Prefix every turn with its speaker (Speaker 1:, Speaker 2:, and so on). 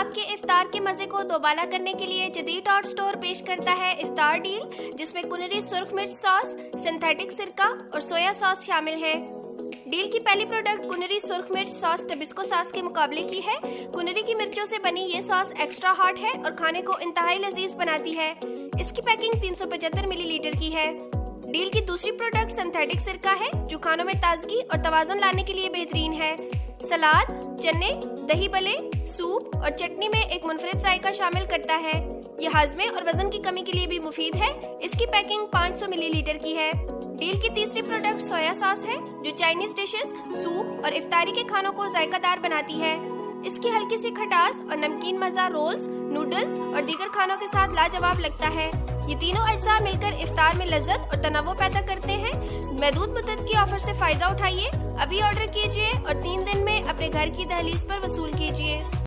Speaker 1: आपके इफ्तार के मजे को दोबारा करने के लिए जदीद डॉट स्टोर पेश करता है इफ्तार डील, जिसमें कुनरी सुर्ख मिर्च सॉस, सिंथेटिक सिरका और सोया सॉस शामिल है। डील की पहली प्रोडक्ट कुनरी सुर्ख मिर्च सॉस टबिस्को सॉस के मुकाबले की है। कुनरी की मिर्चों से बनी ये सॉस एक्स्ट्रा हॉट है और खाने को इंतहाई लजीज बनाती है। इसकी पैकिंग 375 मिलीलीटर की है। डील की दूसरी प्रोडक्ट सिंथेटिक सिरका है, जो खानों में ताजगी और तवाज़ुन लाने के लिए बेहतरीन है। सलाद, चने, दही भल्ले, सूप और चटनी में एक मुनफरिद जायका शामिल करता है। यह हाजमे और वजन की कमी के लिए भी मुफीद है। इसकी पैकिंग 500 मिलीलीटर की है। डील की तीसरी प्रोडक्ट सोया सॉस है, जो चाइनीज डिशेस, सूप और इफ्तारी के खानों को जायकादार बनाती है। इसकी हल्की सी खटास और नमकीन मजा रोल्स, नूडल्स और दीगर खानों के साथ लाजवाब लगता है। ये तीनों अज्जा मिलकर इफ्तार में लज्जत और तनव्वुर पैदा करते हैं। महदूद मुद्दत की ऑफर से फायदा उठाइए। अभी ऑर्डर कीजिए और 3 दिन में अपने घर की दहलीज पर वसूल कीजिए।